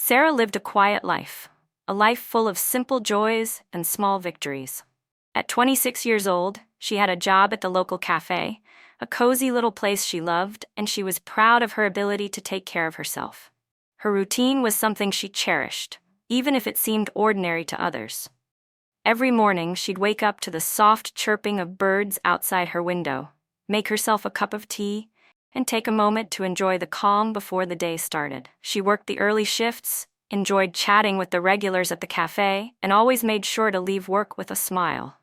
Sarah lived a quiet life, a life full of simple joys and small victories. At 26 years old, she had a job at the local cafe, a cozy little place she loved, and she was proud of her ability to take care of herself. Her routine was something she cherished, even if it seemed ordinary to others. Every morning, she'd wake up to the soft chirping of birds outside her window, make herself a cup of tea, and take a moment to enjoy the calm before the day started. She worked the early shifts, enjoyed chatting with the regulars at the cafe, and always made sure to leave work with a smile.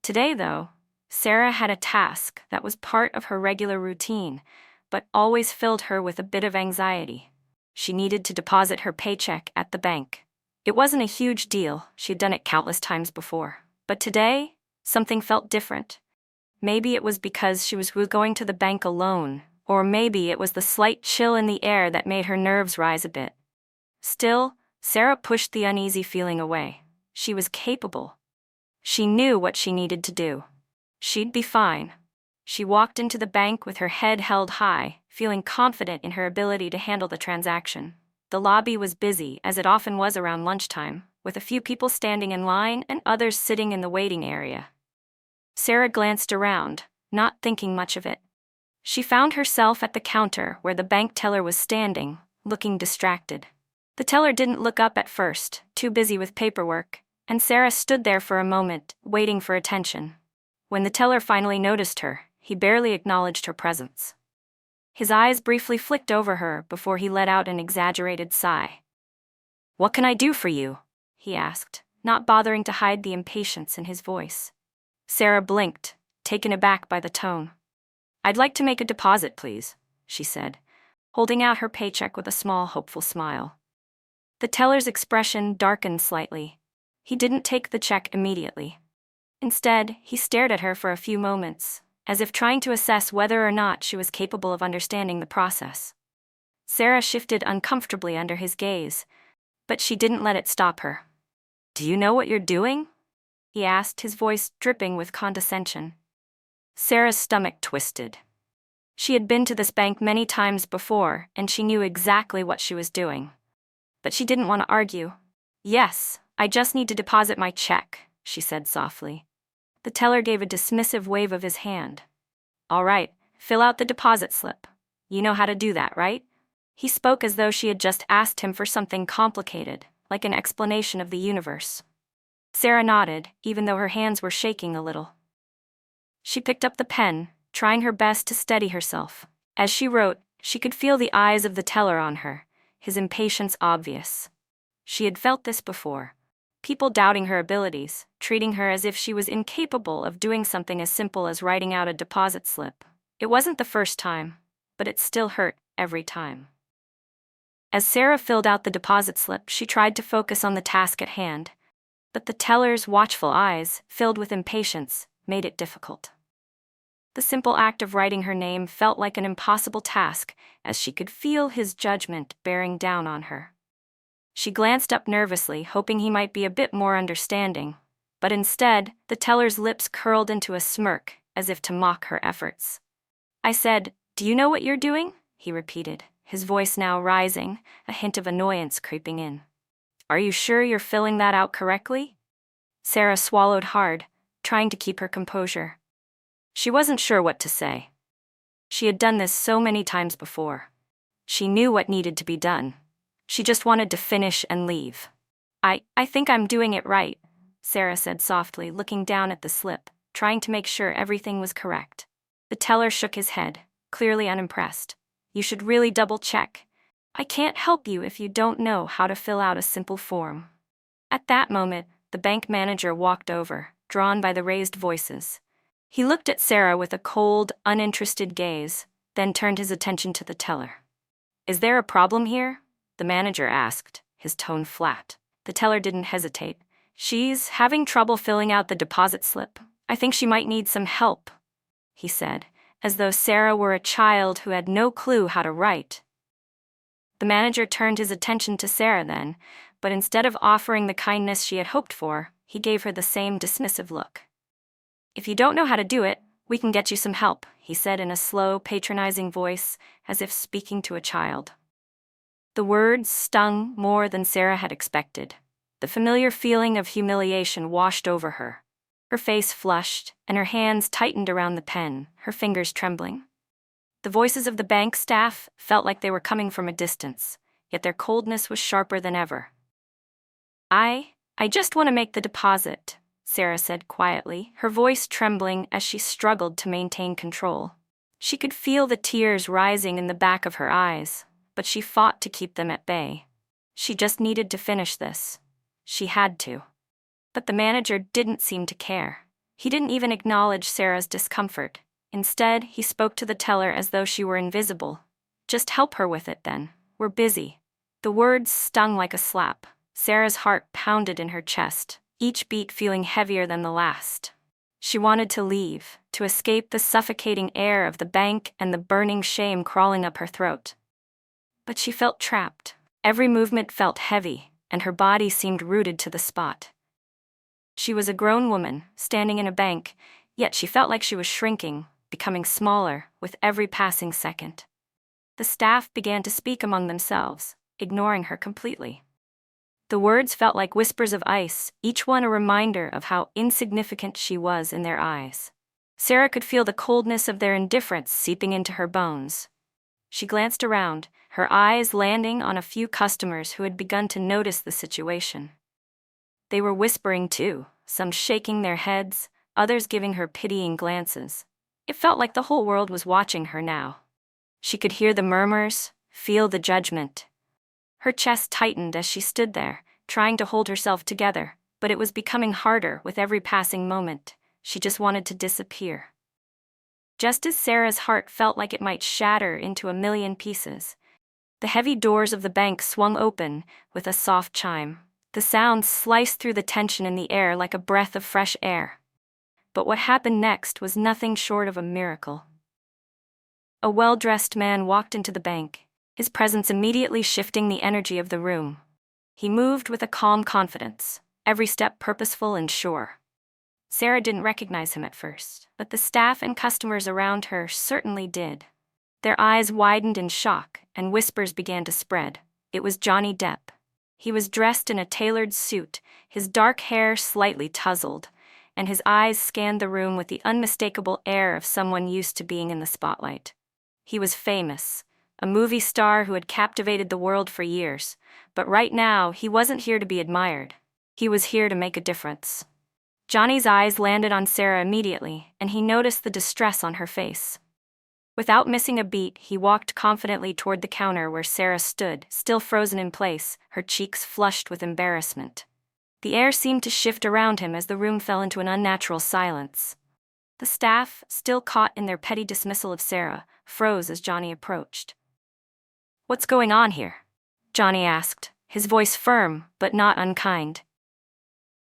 Today, though, Sarah had a task that was part of her regular routine, but always filled her with a bit of anxiety. She needed to deposit her paycheck at the bank. It wasn't a huge deal, she'd done it countless times before. But today, something felt different. Maybe it was because she was going to the bank alone, or maybe it was the slight chill in the air that made her nerves rise a bit. Still, Sarah pushed the uneasy feeling away. She was capable. She knew what she needed to do. She'd be fine. She walked into the bank with her head held high, feeling confident in her ability to handle the transaction. The lobby was busy, as it often was around lunchtime, with a few people standing in line and others sitting in the waiting area. Sarah glanced around, not thinking much of it. She found herself at the counter where the bank teller was standing, looking distracted. The teller didn't look up at first, too busy with paperwork, and Sarah stood there for a moment, waiting for attention. When the teller finally noticed her, he barely acknowledged her presence. His eyes briefly flicked over her before he let out an exaggerated sigh. "What can I do for you?" he asked, not bothering to hide the impatience in his voice. Sarah blinked, taken aback by the tone. "I'd like to make a deposit, please," she said, holding out her paycheck with a small, hopeful smile. The teller's expression darkened slightly. He didn't take the check immediately. Instead, he stared at her for a few moments, as if trying to assess whether or not she was capable of understanding the process. Sarah shifted uncomfortably under his gaze, but she didn't let it stop her. "Do you know what you're doing?" he asked, his voice dripping with condescension. Sarah's stomach twisted. She had been to this bank many times before, and she knew exactly what she was doing. But she didn't want to argue. "Yes, I just need to deposit my check," she said softly. The teller gave a dismissive wave of his hand. "All right, fill out the deposit slip. You know how to do that, right?" He spoke as though she had just asked him for something complicated, like an explanation of the universe. Sarah nodded, even though her hands were shaking a little. She picked up the pen, trying her best to steady herself. As she wrote, she could feel the eyes of the teller on her, his impatience obvious. She had felt this before. People doubting her abilities, treating her as if she was incapable of doing something as simple as writing out a deposit slip. It wasn't the first time, but it still hurt every time. As Sarah filled out the deposit slip, she tried to focus on the task at hand, but the teller's watchful eyes, filled with impatience, made it difficult. The simple act of writing her name felt like an impossible task, as she could feel his judgment bearing down on her. She glanced up nervously, hoping he might be a bit more understanding, but instead, the teller's lips curled into a smirk, as if to mock her efforts. "I said, do you know what you're doing?" he repeated, his voice now rising, a hint of annoyance creeping in. "Are you sure you're filling that out correctly?" Sarah swallowed hard, trying to keep her composure. She wasn't sure what to say. She had done this so many times before. She knew what needed to be done. She just wanted to finish and leave. I think I'm doing it right," Sarah said softly, looking down at the slip, trying to make sure everything was correct. The teller shook his head, clearly unimpressed. "You should really double-check. I can't help you if you don't know how to fill out a simple form." At that moment, the bank manager walked over, drawn by the raised voices. He looked at Sarah with a cold, uninterested gaze, then turned his attention to the teller. "Is there a problem here?" the manager asked, his tone flat. The teller didn't hesitate. "She's having trouble filling out the deposit slip. I think she might need some help," he said, as though Sarah were a child who had no clue how to write. The manager turned his attention to Sarah then, but instead of offering the kindness she had hoped for, he gave her the same dismissive look. "If you don't know how to do it, we can get you some help," he said in a slow, patronizing voice, as if speaking to a child. The words stung more than Sarah had expected. The familiar feeling of humiliation washed over her. Her face flushed, and her hands tightened around the pen, her fingers trembling. The voices of the bank staff felt like they were coming from a distance, yet their coldness was sharper than ever. I just want to make the deposit, Sarah said quietly, her voice trembling as she struggled to maintain control. She could feel the tears rising in the back of her eyes, but she fought to keep them at bay. She just needed to finish this. She had to. But the manager didn't seem to care. He didn't even acknowledge Sarah's discomfort. Instead, he spoke to the teller as though she were invisible. Just help her with it then. We're busy. The words stung like a slap. Sarah's heart pounded in her chest, each beat feeling heavier than the last. She wanted to leave, to escape the suffocating air of the bank and the burning shame crawling up her throat. But she felt trapped. Every movement felt heavy, and her body seemed rooted to the spot. She was a grown woman, standing in a bank, yet she felt like she was shrinking, becoming smaller with every passing second. The staff began to speak among themselves, ignoring her completely. The words felt like whispers of ice, each one a reminder of how insignificant she was in their eyes. Sarah could feel the coldness of their indifference seeping into her bones. She glanced around, her eyes landing on a few customers who had begun to notice the situation. They were whispering too, some shaking their heads, others giving her pitying glances. It felt like the whole world was watching her now. She could hear the murmurs, feel the judgment. Her chest tightened as she stood there, trying to hold herself together, but it was becoming harder with every passing moment. She just wanted to disappear. Just as Sarah's heart felt like it might shatter into a million pieces, the heavy doors of the bank swung open with a soft chime. The sound sliced through the tension in the air like a breath of fresh air. But what happened next was nothing short of a miracle. A well-dressed man walked into the bank, his presence immediately shifting the energy of the room. He moved with a calm confidence, every step purposeful and sure. Sarah didn't recognize him at first, but the staff and customers around her certainly did. Their eyes widened in shock, and whispers began to spread. It was Johnny Depp. He was dressed in a tailored suit, his dark hair slightly tousled, and his eyes scanned the room with the unmistakable air of someone used to being in the spotlight. He was famous, a movie star who had captivated the world for years, but right now he wasn't here to be admired. He was here to make a difference. Johnny's eyes landed on Sarah immediately, and he noticed the distress on her face. Without missing a beat, he walked confidently toward the counter where Sarah stood, still frozen in place, her cheeks flushed with embarrassment. The air seemed to shift around him as the room fell into an unnatural silence. The staff, still caught in their petty dismissal of Sarah, froze as Johnny approached. "What's going on here?" Johnny asked, his voice firm but not unkind.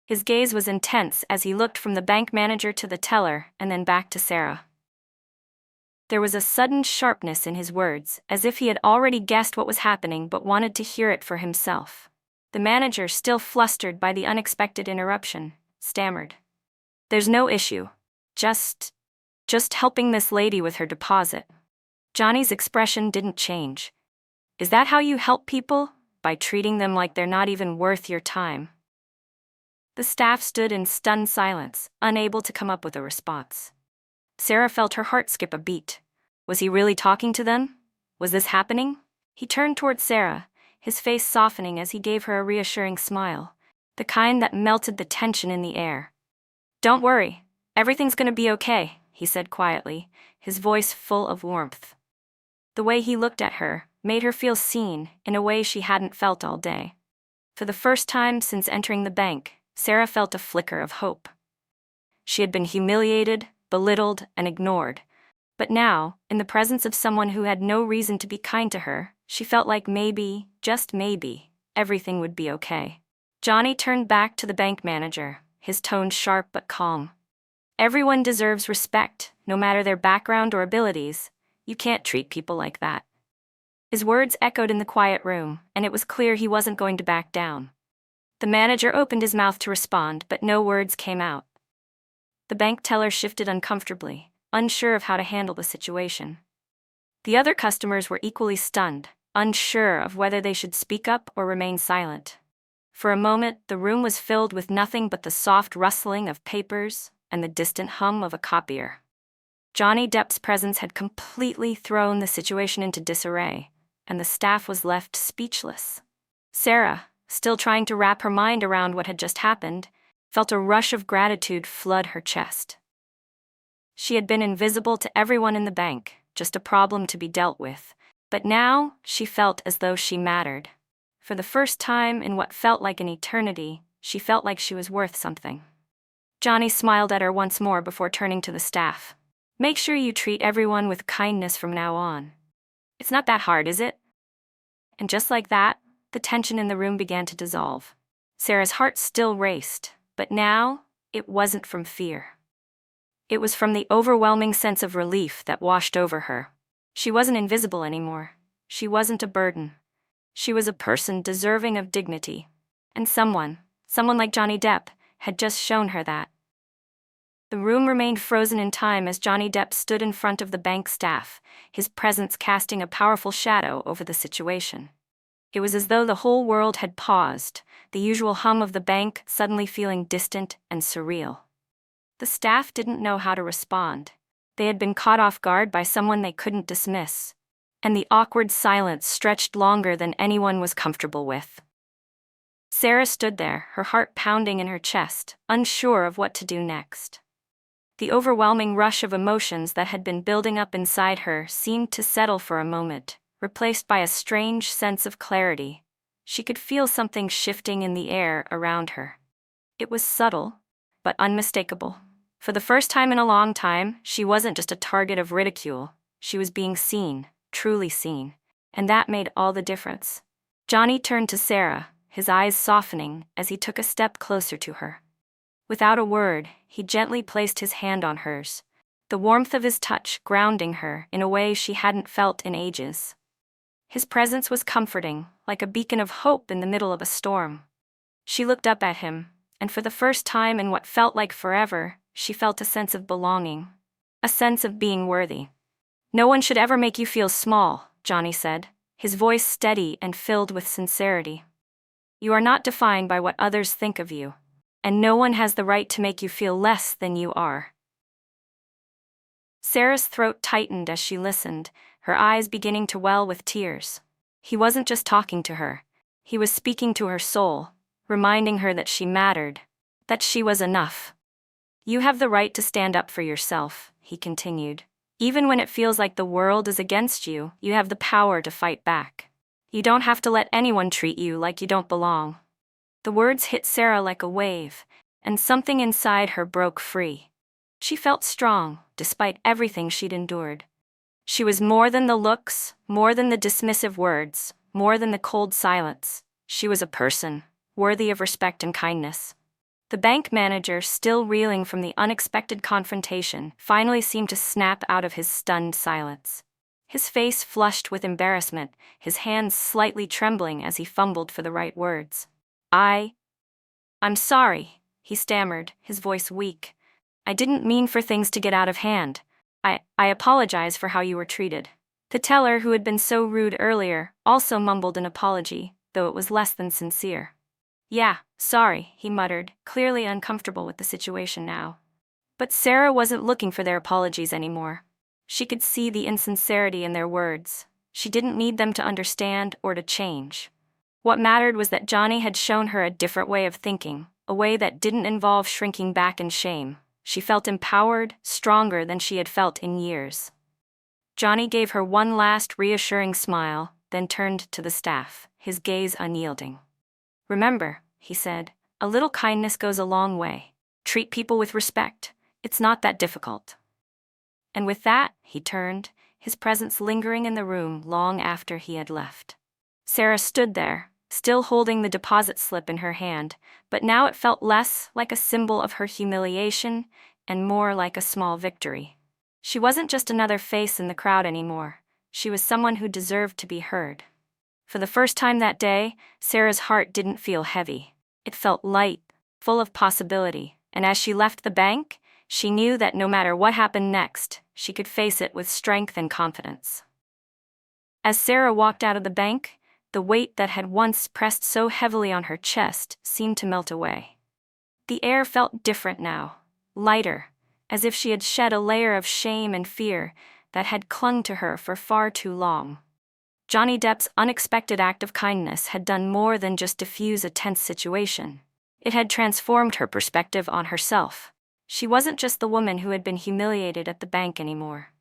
His gaze was intense as he looked from the bank manager to the teller and then back to Sarah. There was a sudden sharpness in his words, as if he had already guessed what was happening but wanted to hear it for himself. The manager, still flustered by the unexpected interruption, stammered. "There's no issue. Just helping this lady with her deposit." Johnny's expression didn't change. "Is that how you help people? By treating them like they're not even worth your time?" The staff stood in stunned silence, unable to come up with a response. Sarah felt her heart skip a beat. Was he really talking to them? Was this happening? He turned toward Sarah, his face softening as he gave her a reassuring smile, the kind that melted the tension in the air. "Don't worry, everything's gonna be okay," he said quietly, his voice full of warmth. The way he looked at her made her feel seen in a way she hadn't felt all day. For the first time since entering the bank, Sarah felt a flicker of hope. She had been humiliated, belittled, and ignored, but now, in the presence of someone who had no reason to be kind to her, she felt like maybe, just maybe, everything would be okay. Johnny turned back to the bank manager, his tone sharp but calm. "Everyone deserves respect, no matter their background or abilities. You can't treat people like that." His words echoed in the quiet room, and it was clear he wasn't going to back down. The manager opened his mouth to respond, but no words came out. The bank teller shifted uncomfortably, unsure of how to handle the situation. The other customers were equally stunned, unsure of whether they should speak up or remain silent. For a moment, the room was filled with nothing but the soft rustling of papers and the distant hum of a copier. Johnny Depp's presence had completely thrown the situation into disarray, and the staff was left speechless. Sarah, still trying to wrap her mind around what had just happened, felt a rush of gratitude flood her chest. She had been invisible to everyone in the bank, just a problem to be dealt with, but now she felt as though she mattered. For the first time in what felt like an eternity, she felt like she was worth something. Johnny smiled at her once more before turning to the staff. "Make sure you treat everyone with kindness from now on. It's not that hard, is it?" And just like that, the tension in the room began to dissolve. Sarah's heart still raced, but now it wasn't from fear. It was from the overwhelming sense of relief that washed over her. She wasn't invisible anymore. She wasn't a burden. She was a person deserving of dignity. And someone like Johnny Depp, had just shown her that. The room remained frozen in time as Johnny Depp stood in front of the bank staff, his presence casting a powerful shadow over the situation. It was as though the whole world had paused, the usual hum of the bank suddenly feeling distant and surreal. The staff didn't know how to respond. They had been caught off guard by someone they couldn't dismiss, and the awkward silence stretched longer than anyone was comfortable with. Sarah stood there, her heart pounding in her chest, unsure of what to do next. The overwhelming rush of emotions that had been building up inside her seemed to settle for a moment, replaced by a strange sense of clarity. She could feel something shifting in the air around her. It was subtle, but unmistakable. For the first time in a long time, she wasn't just a target of ridicule. She was being seen, truly seen, and that made all the difference. Johnny turned to Sarah, his eyes softening as he took a step closer to her. Without a word, he gently placed his hand on hers, the warmth of his touch grounding her in a way she hadn't felt in ages. His presence was comforting, like a beacon of hope in the middle of a storm. She looked up at him, and for the first time in what felt like forever, she felt a sense of belonging, a sense of being worthy. "No one should ever make you feel small," Johnny said, his voice steady and filled with sincerity. "You are not defined by what others think of you, and no one has the right to make you feel less than you are." Sarah's throat tightened as she listened, her eyes beginning to well with tears. He wasn't just talking to her. He was speaking to her soul, reminding her that she mattered, that she was enough. "You have the right to stand up for yourself," he continued. "Even when it feels like the world is against you, you have the power to fight back. You don't have to let anyone treat you like you don't belong." The words hit Sarah like a wave, and something inside her broke free. She felt strong, despite everything she'd endured. She was more than the looks, more than the dismissive words, more than the cold silence. She was a person, worthy of respect and kindness. The bank manager, still reeling from the unexpected confrontation, finally seemed to snap out of his stunned silence. His face flushed with embarrassment, his hands slightly trembling as he fumbled for the right words. I'm sorry," he stammered, his voice weak. "I didn't mean for things to get out of hand. I apologize for how you were treated." The teller, who had been so rude earlier, also mumbled an apology, though it was less than sincere. "Yeah, sorry," he muttered, clearly uncomfortable with the situation now. But Sarah wasn't looking for their apologies anymore. She could see the insincerity in their words. She didn't need them to understand or to change. What mattered was that Johnny had shown her a different way of thinking, a way that didn't involve shrinking back in shame. She felt empowered, stronger than she had felt in years. Johnny gave her one last reassuring smile, then turned to the staff, his gaze unyielding. "Remember," he said, "a little kindness goes a long way. Treat people with respect. It's not that difficult." And with that, he turned, his presence lingering in the room long after he had left. Sarah stood there, still holding the deposit slip in her hand, but now it felt less like a symbol of her humiliation and more like a small victory. She wasn't just another face in the crowd anymore. She was someone who deserved to be heard. For the first time that day, Sarah's heart didn't feel heavy. It felt light, full of possibility, and as she left the bank, she knew that no matter what happened next, she could face it with strength and confidence. As Sarah walked out of the bank, the weight that had once pressed so heavily on her chest seemed to melt away. The air felt different now, lighter, as if she had shed a layer of shame and fear that had clung to her for far too long. Johnny Depp's unexpected act of kindness had done more than just diffuse a tense situation. It had transformed her perspective on herself. She wasn't just the woman who had been humiliated at the bank anymore.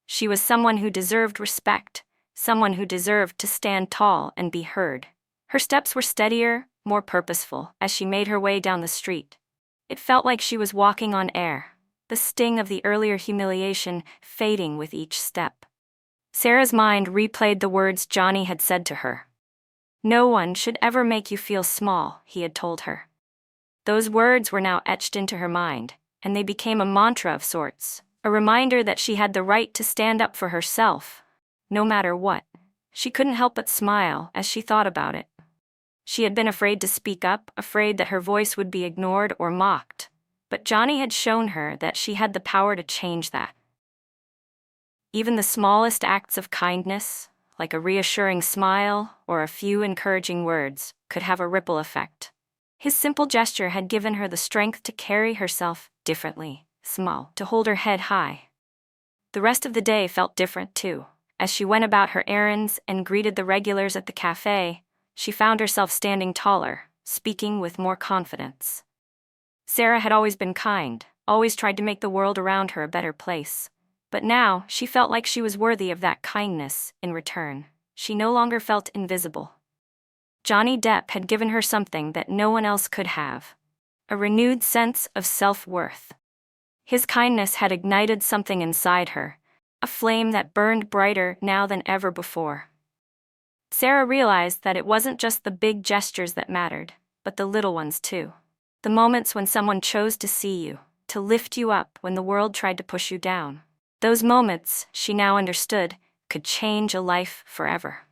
She was someone who deserved respect, someone who deserved to stand tall and be heard. Her steps were steadier, more purposeful, as she made her way down the street. It felt like she was walking on air, the sting of the earlier humiliation fading with each step. Sarah's mind replayed the words Johnny had said to her. "No one should ever make you feel small," he had told her. Those words were now etched into her mind, and they became a mantra of sorts, a reminder that she had the right to stand up for herself, no matter what. She couldn't help but smile as she thought about it. She had been afraid to speak up, afraid that her voice would be ignored or mocked, but Johnny had shown her that she had the power to change that. Even the smallest acts of kindness, like a reassuring smile or a few encouraging words, could have a ripple effect. His simple gesture had given her the strength to carry herself differently, small, to hold her head high. The rest of the day felt different too. As she went about her errands and greeted the regulars at the cafe, she found herself standing taller, speaking with more confidence. Sarah had always been kind, always tried to make the world around her a better place. But now, she felt like she was worthy of that kindness in return. She no longer felt invisible. Johnny Depp had given her something that no one else could have: a renewed sense of self-worth. His kindness had ignited something inside her, a flame that burned brighter now than ever before. Sarah realized that it wasn't just the big gestures that mattered, but the little ones too. The moments when someone chose to see you, to lift you up when the world tried to push you down. Those moments, she now understood, could change a life forever.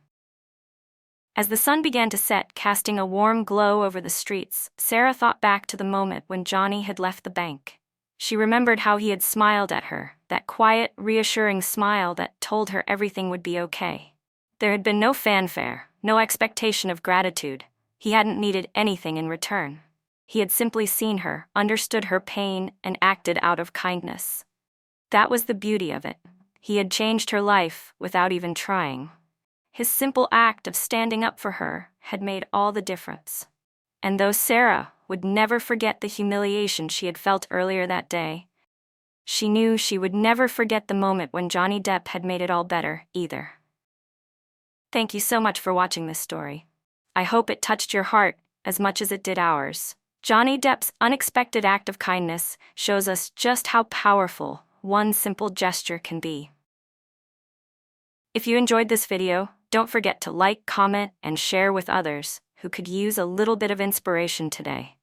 As the sun began to set, casting a warm glow over the streets, Sarah thought back to the moment when Johnny had left the bank. She remembered how he had smiled at her, that quiet, reassuring smile that told her everything would be okay. There had been no fanfare, no expectation of gratitude. He hadn't needed anything in return. He had simply seen her, understood her pain, and acted out of kindness. That was the beauty of it. He had changed her life without even trying. His simple act of standing up for her had made all the difference. And though Sarah would never forget the humiliation she had felt earlier that day, she knew she would never forget the moment when Johnny Depp had made it all better, either. Thank you so much for watching this story. I hope it touched your heart as much as it did ours. Johnny Depp's unexpected act of kindness shows us just how powerful one simple gesture can be. If you enjoyed this video, don't forget to like, comment, and share with others who could use a little bit of inspiration today.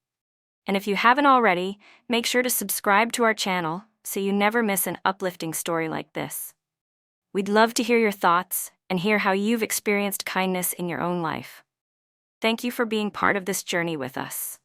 And if you haven't already, make sure to subscribe to our channel so you never miss an uplifting story like this. We'd love to hear your thoughts and hear how you've experienced kindness in your own life. Thank you for being part of this journey with us.